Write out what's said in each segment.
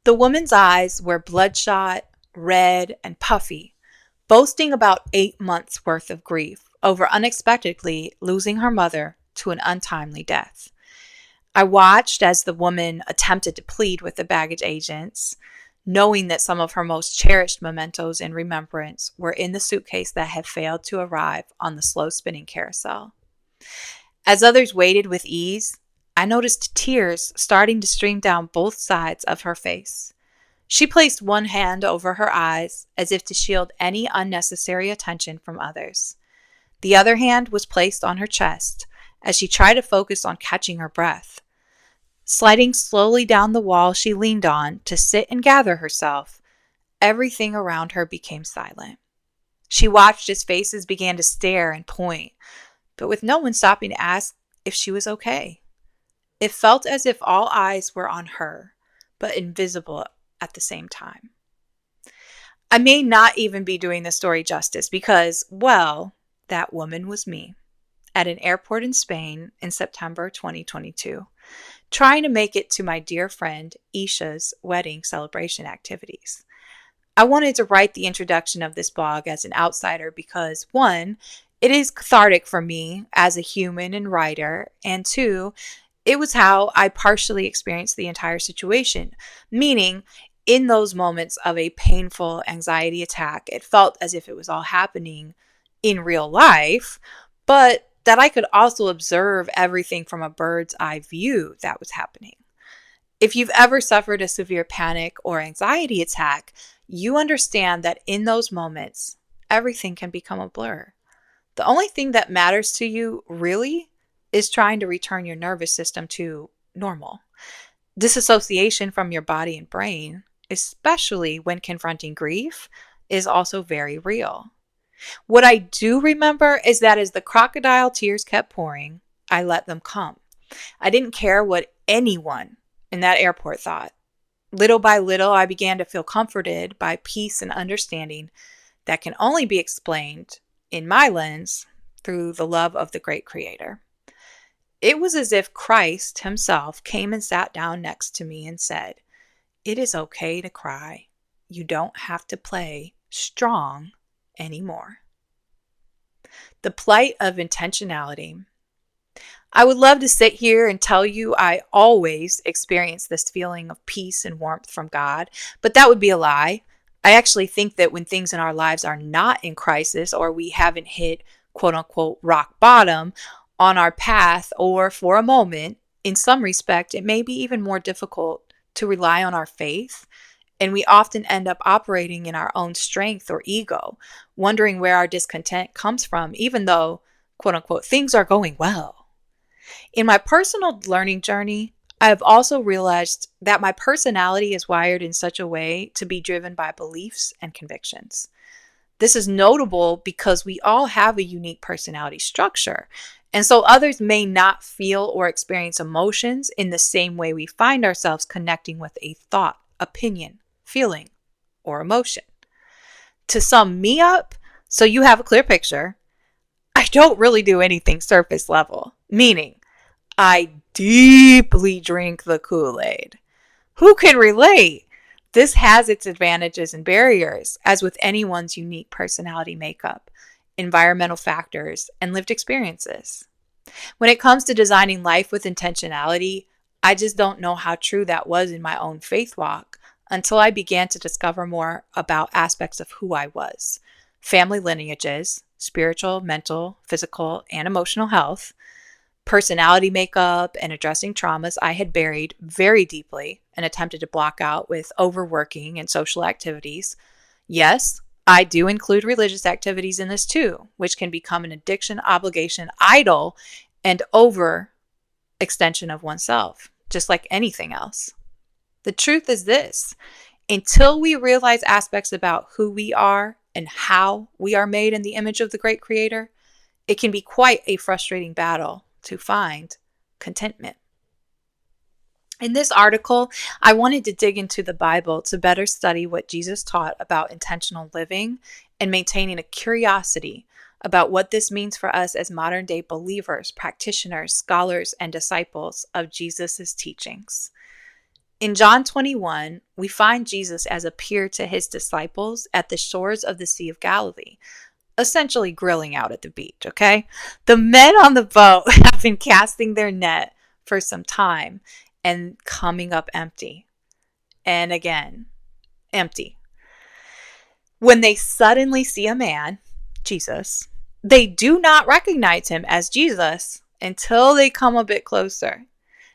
The woman's eyes were bloodshot, red, and puffy, boasting about 8 months' worth of grief over unexpectedly losing her mother to an untimely death. I watched as the woman attempted to plead with the baggage agents, knowing that some of her most cherished mementos in remembrance were in the suitcase that had failed to arrive on the slow spinning carousel. As others waited with ease, I noticed tears starting to stream down both sides of her face. She placed one hand over her eyes as if to shield any unnecessary attention from others. The other hand was placed on her chest as she tried to focus on catching her breath. Sliding slowly down the wall she leaned on to sit and gather herself, everything around her became silent. She watched as faces began to stare and point, but with no one stopping to ask if she was okay. It felt as if all eyes were on her, but invisible at the same time. I may not even be doing the story justice because, well, that woman was me at an airport in Spain in September 2022, trying to make it to my dear friend Isha's wedding celebration activities. I wanted to write the introduction of this blog as an outsider because, one, it is cathartic for me as a human and writer, and two, it was how I partially experienced the entire situation, meaning in those moments of a painful anxiety attack, it felt as if it was all happening in real life, but that I could also observe everything from a bird's eye view that was happening. If you've ever suffered a severe panic or anxiety attack, you understand that in those moments, everything can become a blur. The only thing that matters to you, really, is trying to return your nervous system to normal. Disassociation from your body and brain, especially when confronting grief, is also very real. What I do remember is that as the crocodile tears kept pouring, I let them come. I didn't care what anyone in that airport thought. Little by little, I began to feel comforted by peace and understanding that can only be explained, in my lens, through the love of the great creator. It was as if Christ himself came and sat down next to me and said, "It is okay to cry. You don't have to play strong anymore." The plight of intentionality. I would love to sit here and tell you I always experience this feeling of peace and warmth from God, but that would be a lie. I actually think that when things in our lives are not in crisis or we haven't hit quote unquote rock bottom on our path, or for a moment, in some respect, it may be even more difficult to rely on our faith. And we often end up operating in our own strength or ego, wondering where our discontent comes from, even though, quote unquote, things are going well. In my personal learning journey, I have also realized that my personality is wired in such a way to be driven by beliefs and convictions. This is notable because we all have a unique personality structure, and so others may not feel or experience emotions in the same way we find ourselves connecting with a thought, opinion, feeling, or emotion. To sum me up, so you have a clear picture, I don't really do anything surface level, meaning I deeply drink the Kool-Aid. Who can relate? This has its advantages and barriers, as with anyone's unique personality makeup, environmental factors, and lived experiences. When it comes to designing life with intentionality, I just don't know how true that was in my own faith walk until I began to discover more about aspects of who I was: family lineages, spiritual, mental, physical, and emotional health, personality makeup, and addressing traumas I had buried very deeply and attempted to block out with overworking and social activities. Yes, I do include religious activities in this too, which can become an addiction, obligation, idol, and overextension of oneself, just like anything else. The truth is this: until we realize aspects about who we are and how we are made in the image of the great creator, it can be quite a frustrating battle to find contentment. In this article, I wanted to dig into the Bible to better study what Jesus taught about intentional living and maintaining a curiosity about what this means for us as modern day believers, practitioners, scholars, and disciples of Jesus' teachings. In John 21, we find Jesus as appeared to his disciples at the shores of the Sea of Galilee, essentially grilling out at the beach, okay? The men on the boat have been casting their net for some time and coming up empty. And again, empty. When they suddenly see a man, Jesus, they do not recognize him as Jesus until they come a bit closer.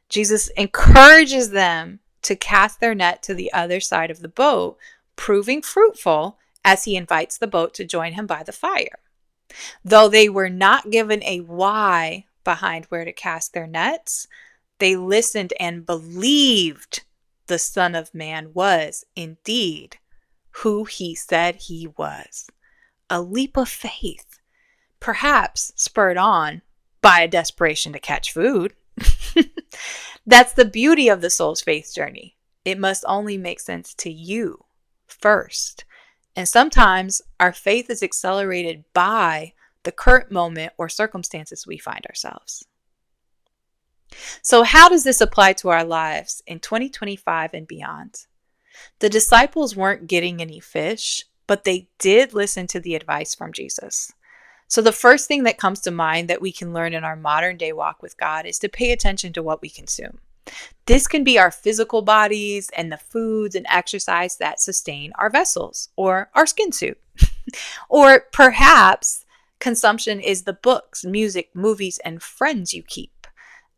Jesus encourages them to cast their net to the other side of the boat, proving fruitful as he invites the boat to join him by the fire. Though they were not given a why behind where to cast their nets, they listened and believed the Son of Man was indeed who he said he was. A leap of faith, perhaps spurred on by a desperation to catch food. That's the beauty of the soul's faith journey. It must only make sense to you first. And sometimes our faith is accelerated by the current moment or circumstances we find ourselves. So how does this apply to our lives in 2025 and beyond? The disciples weren't getting any fish, but they did listen to the advice from Jesus. So the first thing that comes to mind that we can learn in our modern day walk with God is to pay attention to what we consume. This can be our physical bodies and the foods and exercise that sustain our vessels or our skin suit. Or perhaps consumption is the books, music, movies, and friends you keep.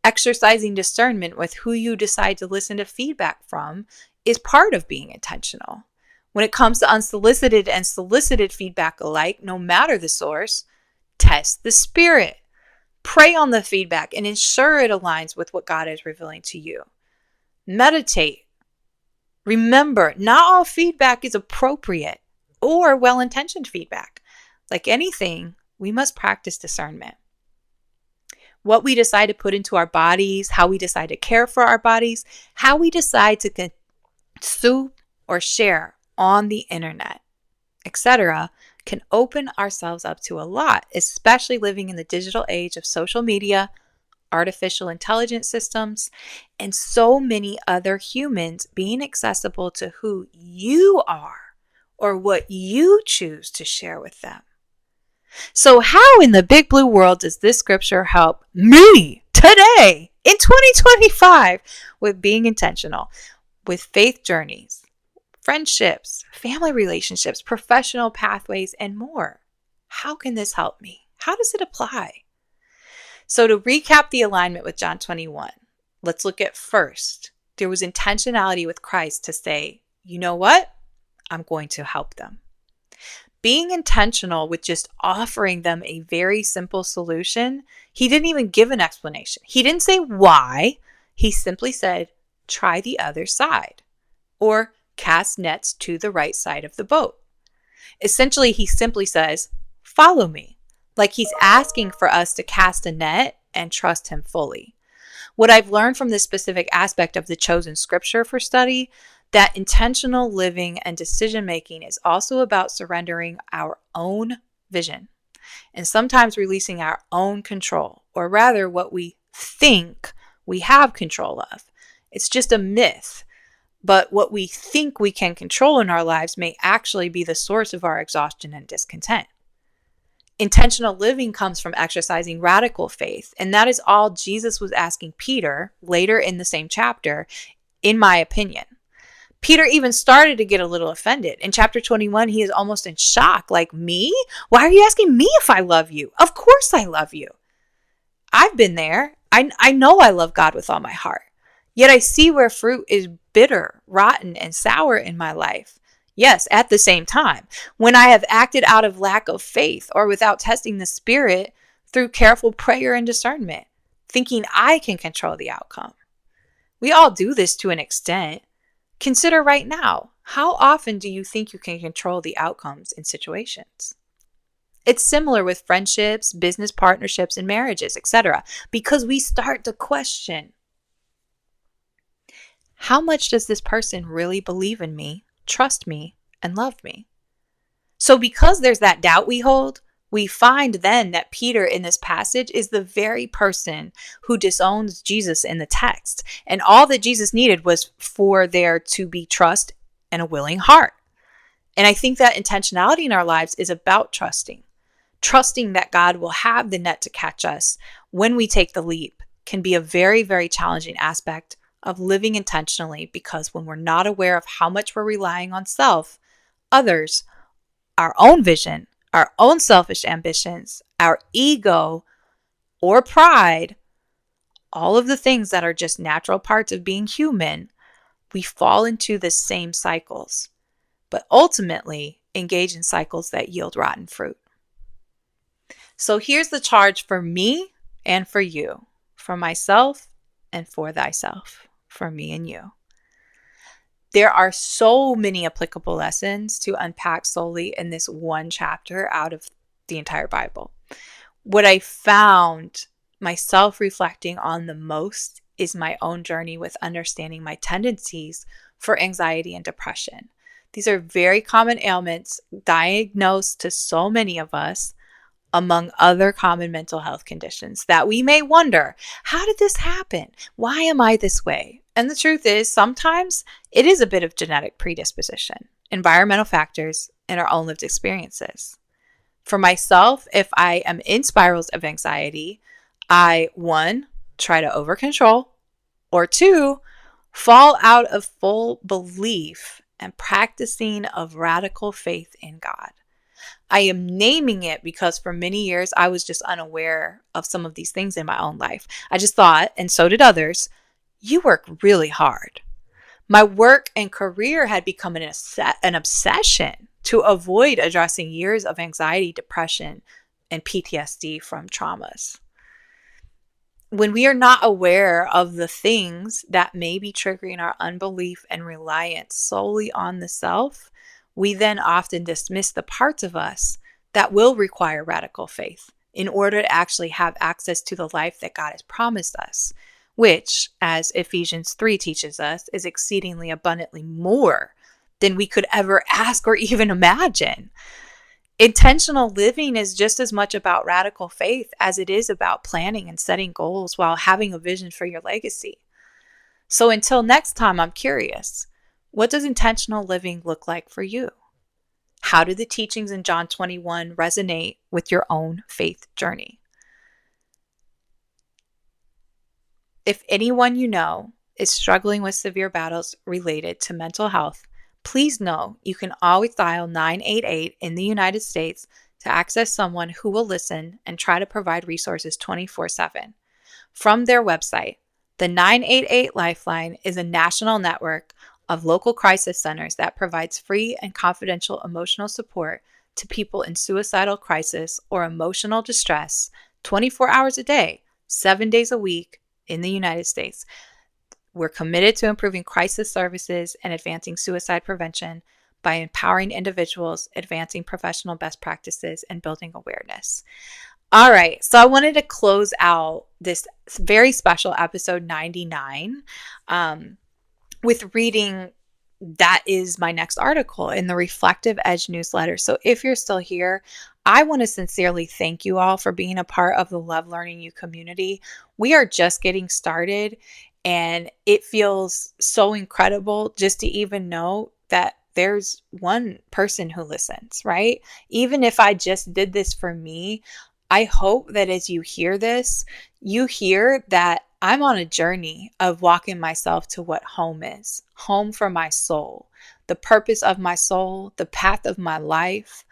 Exercising discernment with who you decide to listen to feedback from is part of being intentional. When it comes to unsolicited and solicited feedback alike, no matter the source, test the spirit. Pray on the feedback and ensure it aligns with what God is revealing to you. Meditate. Remember, not all feedback is appropriate or well-intentioned feedback. Like anything, we must practice discernment. What we decide to put into our bodies, how we decide to care for our bodies, how we decide to consume or share on the internet, etc., can open ourselves up to a lot, especially living in the digital age of social media, artificial intelligence systems, and so many other humans being accessible to who you are or what you choose to share with them. So how in the big blue world does this scripture help me today in 2025 with being intentional, with faith journeys, friendships, family relationships, professional pathways, and more? How can this help me? How does it apply? So to recap the alignment with John 21, let's look at first, there was intentionality with Christ to say, you know what? I'm going to help them. Being intentional with just offering them a very simple solution, he didn't even give an explanation. He didn't say why. He simply said, try the other side, or cast nets to the right side of the boat. Essentially, he simply says, follow me, like he's asking for us to cast a net and trust him fully. What I've learned from this specific aspect of the chosen scripture for study, that intentional living and decision making is also about surrendering our own vision and sometimes releasing our own control, or rather what we think we have control of. It's just a myth. But what we think we can control in our lives may actually be the source of our exhaustion and discontent. Intentional living comes from exercising radical faith, and that is all Jesus was asking Peter later in the same chapter, in my opinion. Peter even started to get a little offended. In chapter 21, he is almost in shock. Like, me? Why are you asking me if I love you? Of course I love you. I've been there. I know I love God with all my heart. Yet I see where fruit is bitter, rotten, and sour in my life. Yes, at the same time, when I have acted out of lack of faith or without testing the spirit through careful prayer and discernment, thinking I can control the outcome. We all do this to an extent. Consider right now, how often do you think you can control the outcomes in situations? It's similar with friendships, business partnerships, and marriages, etc., because we start to question, how much does this person really believe in me, trust me, and love me? So because there's that doubt we hold, We find then that Peter in this passage is the very person who disowns Jesus in the text. And all that Jesus needed was for there to be trust and a willing heart. And I think that intentionality in our lives is about trusting that God will have the net to catch us when we take the leap can be a very, very challenging aspect of living intentionally, because when we're not aware of how much we're relying on self, others, our own vision, our own selfish ambitions, our ego or pride, all of the things that are just natural parts of being human, we fall into the same cycles, but ultimately engage in cycles that yield rotten fruit. So here's the charge for me and for you, for myself and for thyself, for me and you. There are so many applicable lessons to unpack solely in this one chapter out of the entire Bible. What I found myself reflecting on the most is my own journey with understanding my tendencies for anxiety and depression. These are very common ailments diagnosed to so many of us, among other common mental health conditions that we may wonder, how did this happen? Why am I this way? And the truth is, sometimes it is a bit of genetic predisposition, environmental factors, and our own lived experiences. For myself, if I am in spirals of anxiety, I, 1, try to over control, or 2, fall out of full belief and practicing of radical faith in God. I am naming it because for many years I was just unaware of some of these things in my own life. I just thought, and so did others, you work really hard. My work and career had become an obsession to avoid addressing years of anxiety, depression, and PTSD from traumas. When we are not aware of the things that may be triggering our unbelief and reliance solely on the self, we then often dismiss the parts of us that will require radical faith in order to actually have access to the life that God has promised us, which, as Ephesians 3 teaches us, is exceedingly abundantly more than we could ever ask or even imagine. Intentional living is just as much about radical faith as it is about planning and setting goals while having a vision for your legacy. So until next time, I'm curious, what does intentional living look like for you? How do the teachings in John 21 resonate with your own faith journey? If anyone you know is struggling with severe battles related to mental health, please know you can always dial 988 in the United States to access someone who will listen and try to provide resources 24/7. From their website, the 988 Lifeline is a national network of local crisis centers that provides free and confidential emotional support to people in suicidal crisis or emotional distress 24 hours a day, 7 days a week in the United States. We're committed to improving crisis services and advancing suicide prevention by empowering individuals, advancing professional best practices, and building awareness. All right, so I wanted to close out this very special episode 99 with reading that is my next article in the Reflective Edge newsletter. So if you're still here, I want to sincerely thank you all for being a part of the Love Learning You community. We are just getting started, and it feels so incredible just to even know that there's one person who listens, right? Even if I just did this for me, I hope that as you hear this, you hear that I'm on a journey of walking myself to what home is, home for my soul, the purpose of my soul, the path of my life,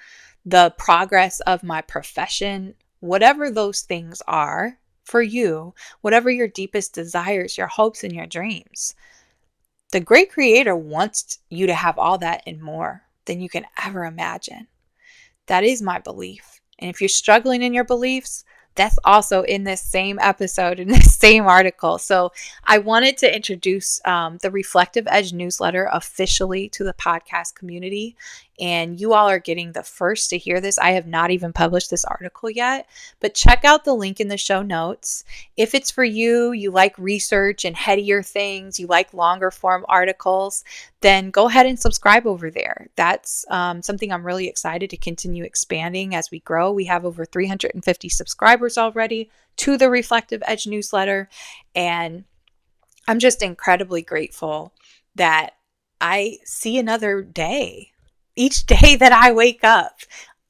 the progress of my profession, whatever those things are for you, whatever your deepest desires, your hopes, and your dreams. The great creator wants you to have all that and more than you can ever imagine. That is my belief. And if you're struggling in your beliefs, That's also in this same episode, in this same article. So I wanted to introduce the Reflective Edge newsletter officially to the podcast community. And you all are getting the first to hear this. I have not even published this article yet, but check out the link in the show notes. If it's for you, you like research and headier things, you like longer form articles, then go ahead and subscribe over there. That's something I'm really excited to continue expanding as we grow. We have over 350 subscribers already to the Reflective Edge newsletter. And I'm just incredibly grateful that I see another day. Each day that I wake up,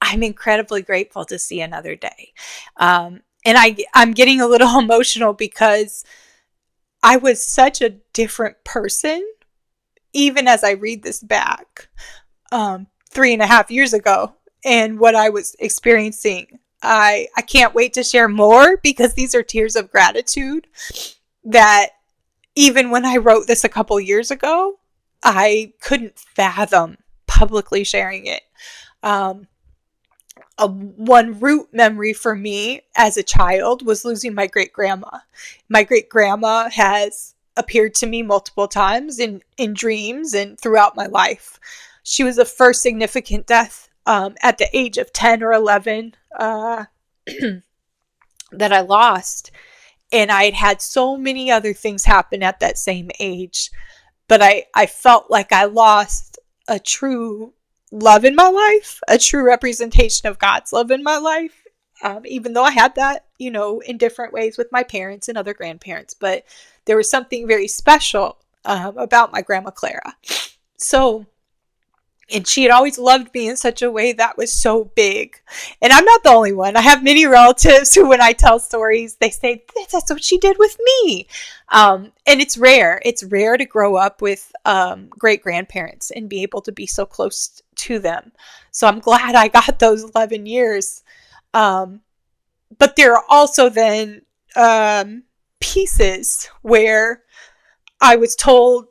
I'm incredibly grateful to see another day. And I'm getting a little emotional because I was such a different person, even as I read this back 3.5 years ago and what I was experiencing. I can't wait to share more because these are tears of gratitude that even when I wrote this a couple years ago, I couldn't fathom publicly sharing it. One root memory for me as a child was losing my great-grandma. My great-grandma has appeared to me multiple times in dreams and throughout my life. She was the first significant death at the age of 10 or 11 that I lost. And I had had so many other things happen at that same age. But I felt like I lost a true love in my life, a true representation of God's love in my life, even though I had that, in different ways with my parents and other grandparents. But there was something very special about my grandma Clara. And she had always loved me in such a way that was so big. And I'm not the only one. I have many relatives who, when I tell stories, they say, that's what she did with me. And it's rare. It's rare to grow up with great-grandparents and be able to be so close to them. So I'm glad I got those 11 years. But there are also then pieces where I was told,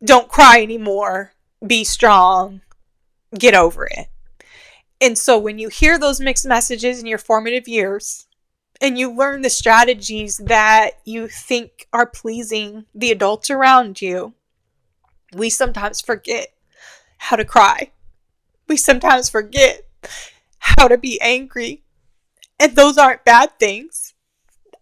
don't cry anymore. Be strong, get over it. And so when you hear those mixed messages in your formative years and you learn the strategies that you think are pleasing the adults around you, we sometimes forget how to cry. We sometimes forget how to be angry. And those aren't bad things.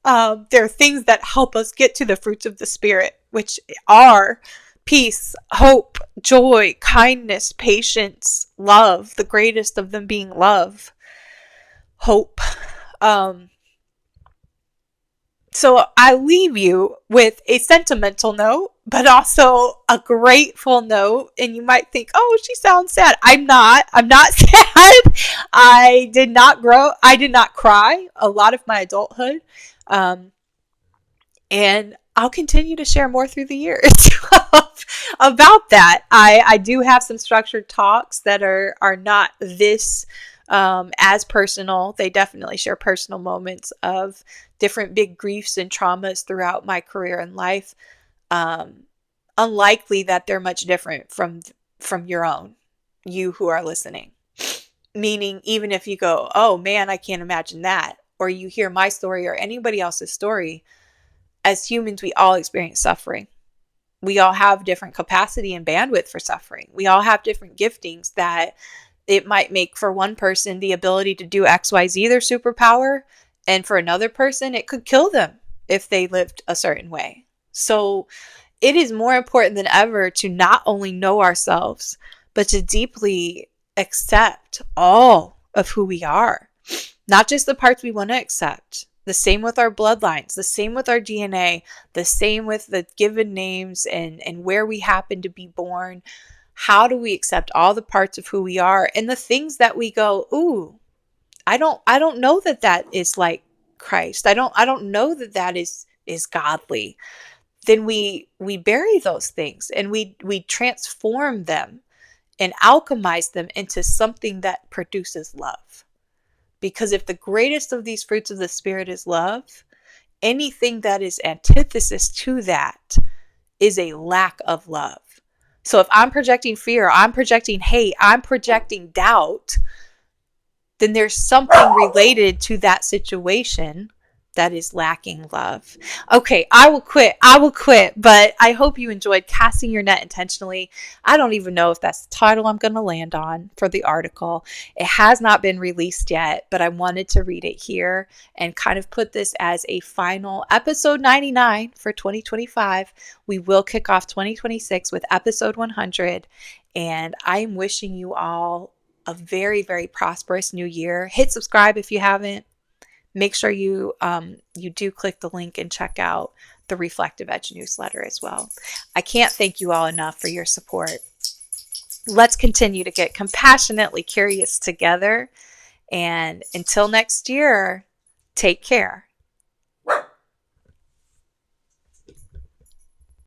They're things that help us get to the fruits of the Spirit, which are peace, hope, joy, kindness, patience, love, the greatest of them being love, hope. So I leave you with a sentimental note, but also a grateful note. And you might think, oh, she sounds sad. I'm not sad. I did not cry a lot of my adulthood. And I'll continue to share more through the years about that. I do have some structured talks that are not this as personal. They definitely share personal moments of different big griefs and traumas throughout my career and life. Unlikely that they're much different from your own, you who are listening. Meaning, even if you go, oh man, I can't imagine that, or you hear my story or anybody else's story, as humans, we all experience suffering. We all have different capacity and bandwidth for suffering. We all have different giftings that it might make for one person the ability to do XYZ their superpower, and for another person, it could kill them if they lived a certain way. So it is more important than ever to not only know ourselves, but to deeply accept all of who we are, not just the parts we want to accept. The same with our bloodlines, the same with our DNA, the same with the given names and where we happen to be born. How do we accept all the parts of who we are and the things that we go, ooh, I don't know that is like Christ. I don't know that is godly. Then we bury those things and we transform them and alchemize them into something that produces love. Because if the greatest of these fruits of the Spirit is love, anything that is antithesis to that is a lack of love. So if I'm projecting fear, I'm projecting hate, I'm projecting doubt, then there's something related to that situation that is lacking love. Okay, I will quit, but I hope you enjoyed casting your net intentionally. I don't even know if that's the title I'm going to land on for the article. It has not been released yet, but I wanted to read it here and kind of put this as a final episode 99 for 2025. We will kick off 2026 with episode 100, and I am wishing you all a very, very prosperous new year. Hit subscribe if you haven't. Make sure you do click the link and check out the Reflective Edge newsletter as well. I can't thank you all enough for your support. Let's continue to get compassionately curious together. And until next year, take care.